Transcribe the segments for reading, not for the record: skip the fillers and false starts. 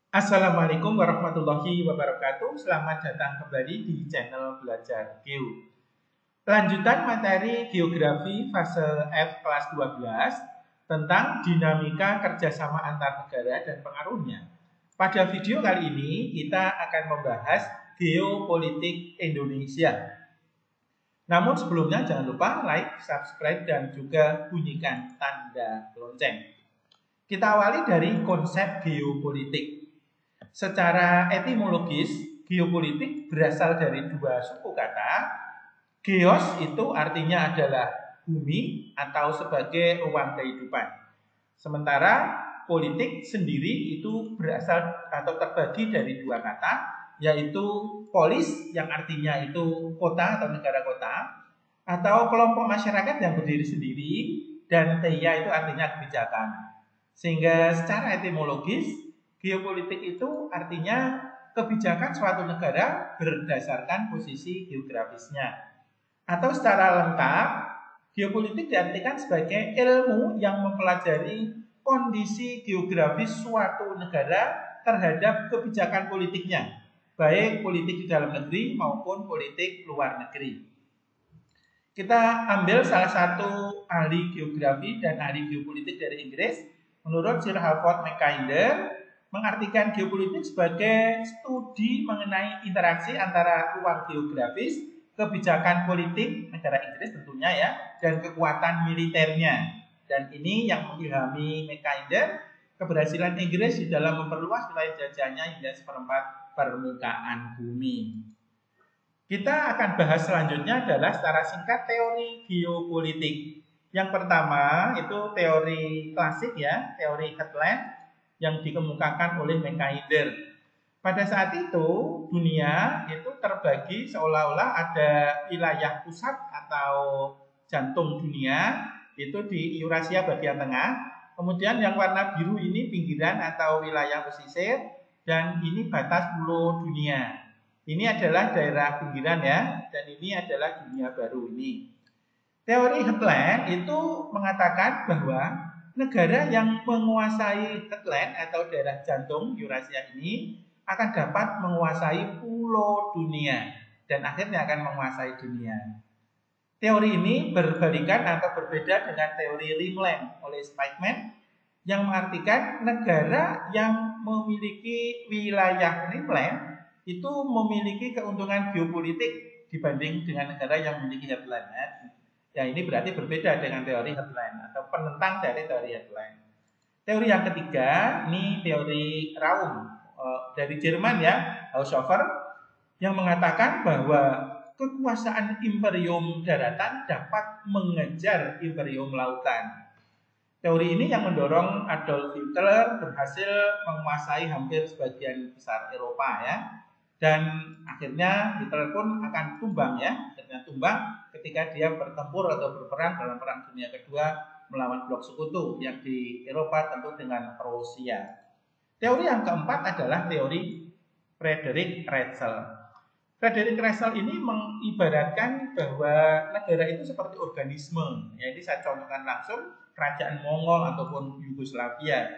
Assalamualaikum warahmatullahi wabarakatuh. Selamat datang kembali di channel Belajar Geo. Lanjutan materi geografi fase F kelas 12 tentang dinamika kerjasama antar negara dan pengaruhnya. Pada video kali ini kita akan membahas geopolitik Indonesia. Namun sebelumnya jangan lupa like, subscribe, dan juga bunyikan tanda lonceng. Kita awali dari konsep geopolitik. Secara etimologis, geopolitik berasal dari dua suku kata. Geos itu artinya adalah bumi atau sebagai ruang kehidupan. Sementara politik sendiri itu berasal atau terbagi dari dua kata, yaitu polis yang artinya itu kota atau negara kota, atau kelompok masyarakat yang berdiri sendiri, dan teia itu artinya kebijakan. Sehingga secara etimologis, geopolitik itu artinya kebijakan suatu negara berdasarkan posisi geografisnya. Atau secara lengkap, geopolitik diartikan sebagai ilmu yang mempelajari kondisi geografis suatu negara terhadap kebijakan politiknya, baik politik di dalam negeri maupun politik luar negeri. Kita ambil salah satu ahli geografi dan ahli geopolitik dari Inggris. Menurut Sir Halford Mackinder, mengartikan geopolitik sebagai studi mengenai interaksi antara ruang geografis, kebijakan politik negara Inggris tentunya ya, dan kekuatan militernya. Dan ini yang mengilhami Mackinder keberhasilan Inggris di dalam memperluas wilayah jajahnya hingga seperempat permukaan bumi. Kita akan bahas selanjutnya adalah secara singkat teori geopolitik. Yang pertama itu teori klasik ya, teori Headland yang dikemukakan oleh Mackinder. Pada saat itu dunia itu terbagi seolah-olah ada wilayah pusat atau jantung dunia itu di Eurasia bagian tengah. Kemudian yang warna biru ini pinggiran atau wilayah pesisir, dan ini batas pulau dunia. Ini adalah daerah pinggiran ya, dan ini adalah dunia baru ini. Teori Headland itu mengatakan bahwa negara yang menguasai headland atau daerah jantung Eurasia ini akan dapat menguasai pulau dunia dan akhirnya akan menguasai dunia. Teori ini berbalikan atau berbeda dengan teori Rimland oleh Spikeman yang mengartikan negara yang memiliki wilayah Rimland itu memiliki keuntungan geopolitik dibanding dengan negara yang memiliki headland. Ya, ini berarti berbeda dengan teori Headland atau penentang dari teori Headland. Teori yang ketiga, ini teori Raum dari Jerman ya, Haushofer, yang mengatakan bahwa kekuasaan imperium daratan dapat mengejar imperium lautan. Teori ini yang mendorong Adolf Hitler berhasil menguasai hampir sebagian besar Eropa ya. Dan akhirnya Hitler pun akan tumbang ya, akhirnya tumbang ketika dia bertempur atau berperang dalam Perang Dunia Kedua melawan blok sekutu yang di Eropa tentu dengan Prusia. Teori yang keempat adalah teori Frederick Ratzel. Frederick Ratzel ini mengibaratkan bahwa negara itu seperti organisme. Ya, ini saya contohkan langsung kerajaan Mongol ataupun Yugoslavia,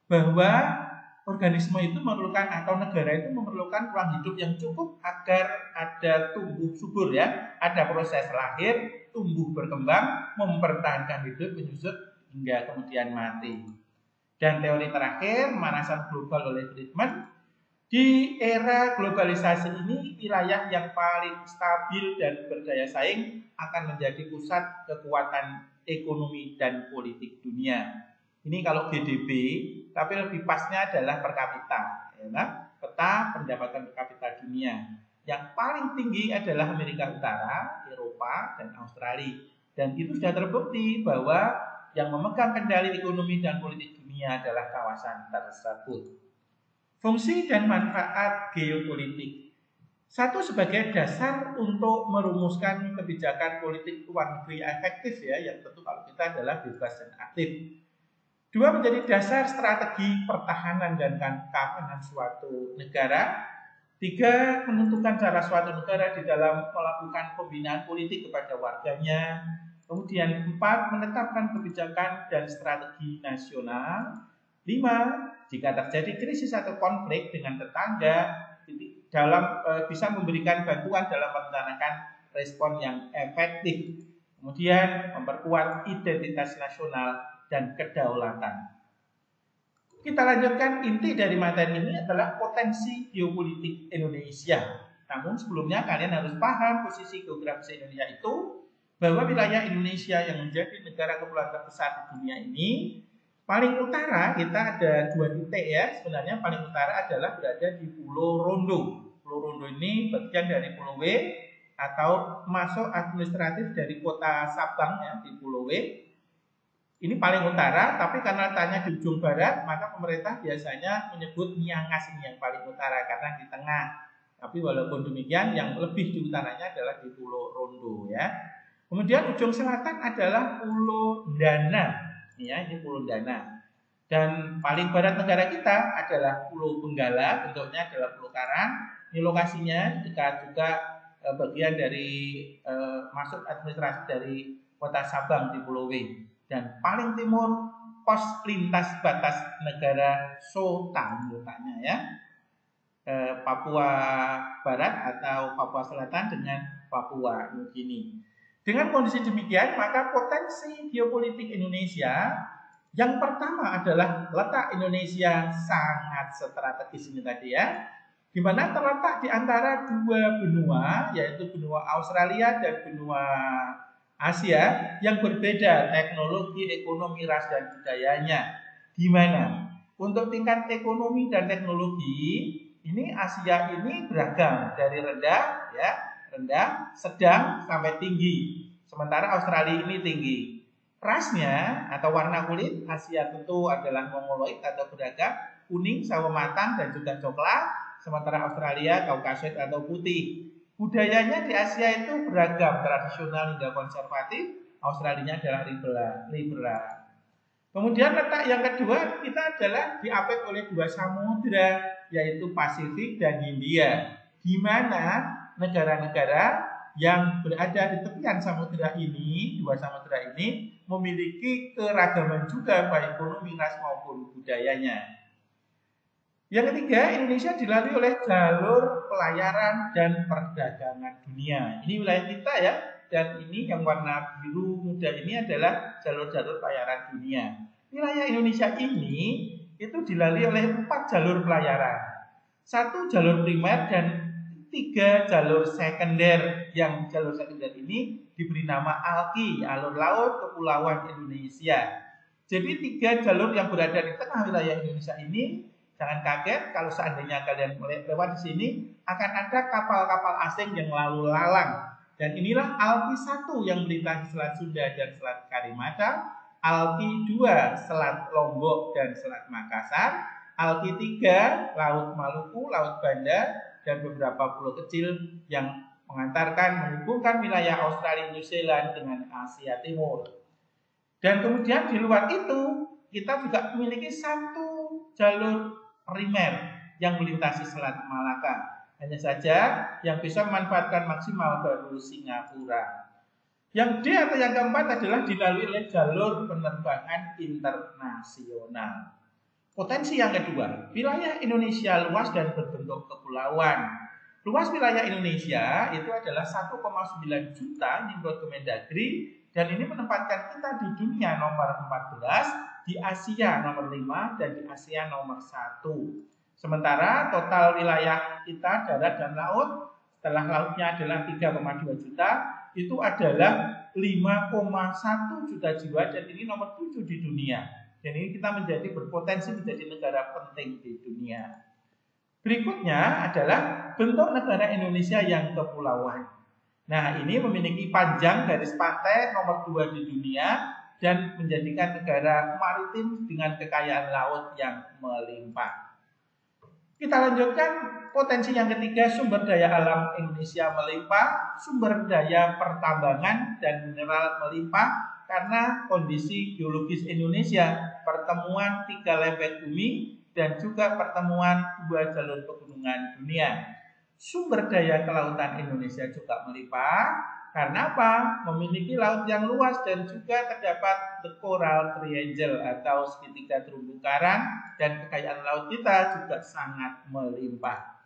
bahwa organisme itu memerlukan atau negara itu memerlukan ruang hidup yang cukup agar ada tumbuh subur ya, ada proses lahir, tumbuh berkembang, mempertahankan hidup, menyusut hingga kemudian mati. Dan teori terakhir, pemanasan global oleh Friedman, di era globalisasi ini wilayah yang paling stabil dan berdaya saing akan menjadi pusat kekuatan ekonomi dan politik dunia. Ini kalau GDP, tapi lebih pasnya adalah per kapita, ya kan? Peta pendapatan per kapita dunia. Yang paling tinggi adalah Amerika Utara, Eropa, dan Australia. Dan itu sudah terbukti bahwa yang memegang kendali ekonomi dan politik dunia adalah kawasan tersebut. Fungsi dan manfaat geopolitik. Satu, sebagai dasar untuk merumuskan kebijakan politik luar negeri efektif ya, yang tentu kalau kita adalah bebas dan aktif. Dua, menjadi dasar strategi pertahanan dan keamanan suatu negara. Tiga, menentukan cara suatu negara di dalam melakukan pembinaan politik kepada warganya. Kemudian empat, menetapkan kebijakan dan strategi nasional. Lima, jika terjadi krisis atau konflik dengan tetangga, bisa memberikan bantuan dalam merencanakan respon yang efektif. Kemudian memperkuat identitas nasional dan kedaulatan. Kita lanjutkan, inti dari materi ini adalah potensi geopolitik Indonesia. Namun sebelumnya kalian harus paham posisi geografis Indonesia itu, bahwa wilayah Indonesia yang menjadi negara kepulauan terbesar di dunia ini, paling utara kita ada 2 titik ya. Sebenarnya paling utara adalah berada di Pulau Rondo. Pulau Rondo ini bagian dari Pulau W atau masuk administratif dari kota Sabang ya, di Pulau W. Ini paling utara, tapi karena letaknya di ujung barat, maka pemerintah biasanya menyebut Miangas ini yang paling utara karena di tengah. Tapi walaupun demikian, yang lebih di utaranya adalah di Pulau Rondo ya. Kemudian ujung selatan adalah Pulau Dana, ya, ini Pulau Dana. Dan paling barat negara kita adalah Pulau Benggala, bentuknya adalah Pulau Karang. Ini lokasinya dekat juga bagian dari masuk administrasi dari kota Sabang di Pulau W. Dan paling timur pos lintas batas negara Sultan letaknya ya, Papua Barat atau Papua Selatan dengan Papua Nugini. Dengan kondisi demikian, maka potensi geopolitik Indonesia yang pertama adalah letak Indonesia sangat strategis ini tadi ya, di mana terletak di antara 2 benua, yaitu benua Australia dan benua Asia yang berbeda teknologi, ekonomi, ras, dan budayanya. Di mana untuk tingkat ekonomi dan teknologi ini Asia ini beragam dari rendah ya, rendah, sedang sampai tinggi. Sementara Australia ini tinggi. Rasnya atau warna kulit Asia tentu adalah mongoloid atau beragam, kuning, sawo matang dan juga coklat. Sementara Australia Kaukasoid atau putih. Budayanya di Asia itu beragam, tradisional hingga konservatif. Australia adalah liberal. Kemudian letak yang kedua kita adalah diapit oleh 2 samudra, yaitu Pasifik dan Hindia, di mana negara-negara yang berada di tepian samudra ini, 2 samudra ini memiliki keragaman juga baik ekonomi, ras maupun budayanya. Yang ketiga, Indonesia dilalui oleh jalur pelayaran dan perdagangan dunia. Ini wilayah kita ya, dan ini yang warna biru muda ini adalah jalur-jalur pelayaran dunia. Wilayah Indonesia ini itu dilalui oleh 4 jalur pelayaran. 1 jalur primer dan 3 jalur sekunder. Yang jalur sekunder ini diberi nama ALKI, Alur Laut Kepulauan Indonesia. Jadi 3 jalur yang berada di tengah wilayah Indonesia ini, jangan kaget kalau seandainya kalian lewat di sini akan ada kapal-kapal asing yang lalu lalang. Dan inilah ALKI 1 yang melintasi Selat Sunda dan Selat Karimata, ALKI 2 Selat Lombok dan Selat Makassar, ALKI 3 Laut Maluku, Laut Banda, dan beberapa pulau kecil yang menghubungkan wilayah Australia, New Zealand dengan Asia Timur. Dan kemudian di luar itu kita juga memiliki 1 jalur primer yang melintasi Selat Malaka. Hanya saja yang bisa memanfaatkan maksimal baru Singapura. Yang D atau yang keempat adalah dilalui oleh jalur penerbangan internasional. Potensi yang kedua, wilayah Indonesia luas dan berbentuk kepulauan. Luas wilayah Indonesia itu adalah 1,9 juta menurut Kemendagri, dan ini menempatkan kita di dunia nomor 14, di Asia nomor 5, dan di Asia nomor 1. Sementara total wilayah kita darat dan laut, setelah lautnya adalah 3,2 juta, itu adalah 5,1 juta jiwa, dan ini nomor 7 di dunia. Dan ini kita berpotensi menjadi negara penting di dunia. Berikutnya adalah bentuk negara Indonesia yang kepulauan. Nah, ini memiliki panjang garis pantai nomor 2 di dunia dan menjadikan negara maritim dengan kekayaan laut yang melimpah. Kita lanjutkan potensi yang ketiga, sumber daya alam Indonesia melimpah, sumber daya pertambangan dan mineral melimpah karena kondisi geologis Indonesia, pertemuan 3 lempeng bumi dan juga pertemuan 2 jalur pegunungan dunia. Sumber daya kelautan Indonesia juga melimpah Karena apa? Memiliki laut yang luas dan juga terdapat the coral triangle atau segitiga terumbu karang, dan kekayaan laut kita juga sangat melimpah.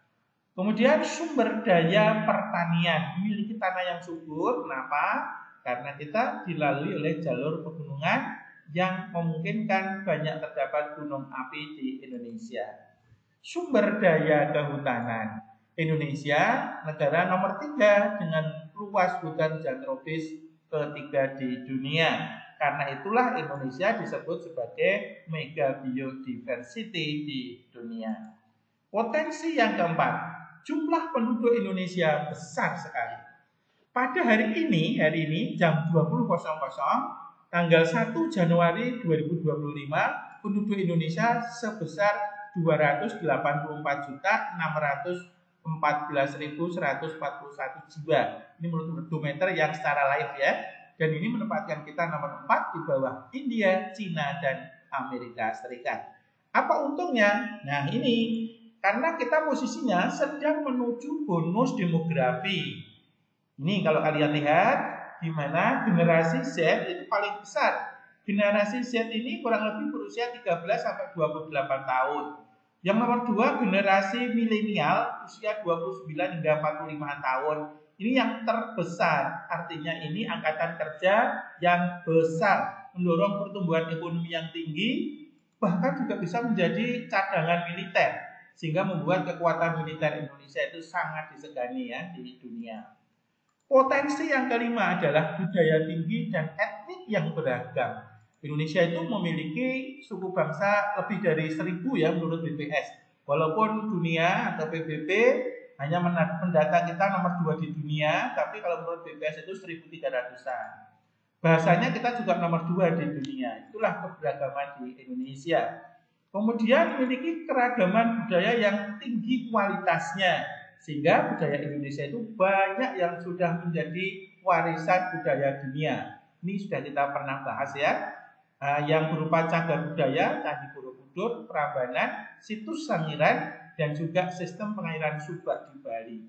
Kemudian sumber daya pertanian, memiliki tanah yang subur. Kenapa? Karena kita dilalui oleh jalur pegunungan yang memungkinkan banyak terdapat gunung api di Indonesia. Sumber daya kehutanan, Indonesia negara nomor 3 dengan luas hutan hujan tropis ketiga di dunia. Karena itulah Indonesia disebut sebagai mega biodiversity di dunia. Potensi yang keempat, jumlah penduduk Indonesia besar sekali. Pada hari ini jam 20.00 tanggal 1 Januari 2025, penduduk Indonesia sebesar 288.614.141 jiwa. Ini menurut Worldometer yang secara live ya. Dan ini menempatkan kita nomor 4 di bawah India, Cina, dan Amerika Serikat. Apa untungnya? Nah ini, karena kita posisinya sedang menuju bonus demografi. Ini kalau kalian lihat, di mana generasi Z itu paling besar. Generasi Z ini kurang lebih berusia 13 sampai 28 tahun. Yang nomor 2 generasi milenial usia 29 hingga 45 tahun. Ini yang terbesar, artinya ini angkatan kerja yang besar, mendorong pertumbuhan ekonomi yang tinggi, bahkan juga bisa menjadi cadangan militer, sehingga membuat kekuatan militer Indonesia itu sangat disegani ya di dunia. Potensi yang kelima adalah budaya tinggi dan etnik yang beragam. Indonesia itu memiliki suku bangsa lebih dari 1.000 ya menurut BPS. Walaupun dunia atau PBB hanya mendata kita nomor 2 di dunia, tapi kalau menurut BPS itu 1.300-an. Bahasanya kita juga nomor 2 di dunia. Itulah keberagaman di Indonesia. Kemudian memiliki keragaman budaya yang tinggi kualitasnya, sehingga budaya Indonesia itu banyak yang sudah menjadi warisan budaya dunia. Ini sudah kita pernah bahas ya. Yang berupa cagar budaya, Candi Borobudur, Prambanan, situs Sangiran, dan juga sistem pengairan Subak di Bali.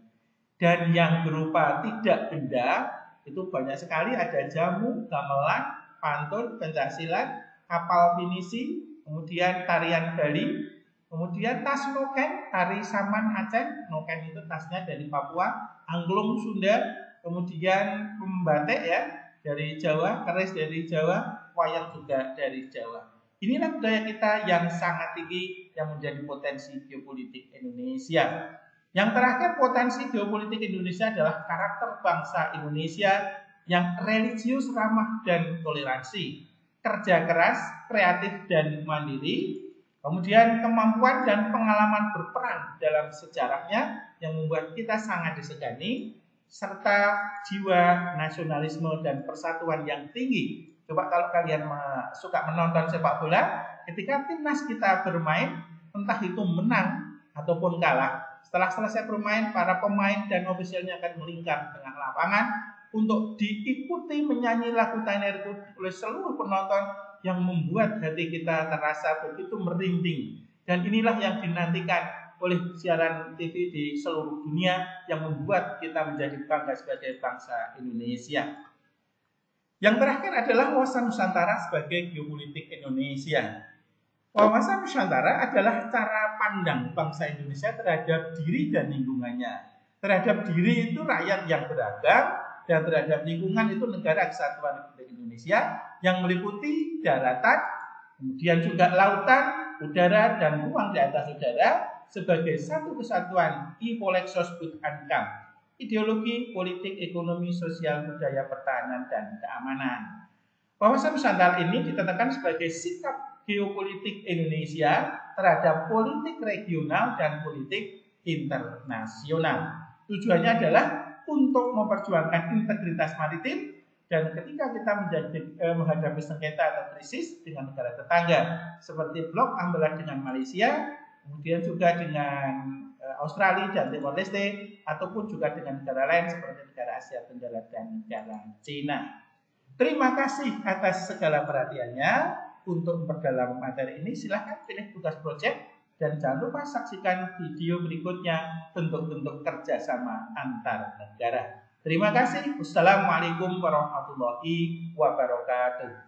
Dan yang berupa tidak benda itu banyak sekali, ada jamu, gamelan, pantun, pencaksilat, kapal pinisi, kemudian tarian Bali, kemudian tas noken, tari Saman Aceh, noken itu tasnya dari Papua, angklung Sunda, kemudian pembatik ya dari Jawa, keris dari Jawa, wayang juga dari Jawa. Inilah budaya kita yang sangat tinggi yang menjadi potensi geopolitik Indonesia. Yang terakhir, potensi geopolitik Indonesia adalah karakter bangsa Indonesia yang religius, ramah, dan toleransi, kerja keras, kreatif, dan mandiri, kemudian kemampuan dan pengalaman berperan dalam sejarahnya yang membuat kita sangat disegani, serta jiwa nasionalisme dan persatuan yang tinggi. Coba kalau kalian suka menonton sepak bola, ketika timnas kita bermain, entah itu menang ataupun kalah, setelah selesai bermain, para pemain dan ofisialnya akan melingkar di tengah lapangan untuk diikuti menyanyi lagu Tanah oleh seluruh penonton yang membuat hati kita terasa begitu merinding. Dan inilah yang dinantikan oleh siaran TV di seluruh dunia yang membuat kita menjadi bangga sebagai bangsa Indonesia. Yang terakhir adalah wawasan Nusantara sebagai geopolitik Indonesia. Wawasan Nusantara adalah cara pandang bangsa Indonesia terhadap diri dan lingkungannya. Terhadap diri itu rakyat yang beragam, dan terhadap lingkungan itu negara kesatuan Republik Indonesia yang meliputi daratan, kemudian juga lautan, udara, dan ruang di atas udara sebagai satu kesatuan Ipolexos Bud Ankam. Ideologi, politik, ekonomi, sosial, budaya, pertahanan, dan keamanan. Wawasan Nusantara ini ditetapkan sebagai sikap geopolitik Indonesia terhadap politik regional dan politik internasional. Tujuannya adalah untuk memperjuangkan integritas maritim, dan ketika kita menghadapi sengketa atau krisis dengan negara tetangga seperti blok Ambalat dengan Malaysia, kemudian juga dengan Australia dan Timor Leste, ataupun juga dengan negara lain seperti negara Asia Tenggara dan negara Cina. Terima kasih atas segala perhatiannya. Untuk memperdalam materi ini, silahkan pilih tugas proyek dan jangan lupa saksikan video berikutnya bentuk-bentuk kerjasama antar negara. Terima kasih. Wassalamualaikum warahmatullahi wabarakatuh.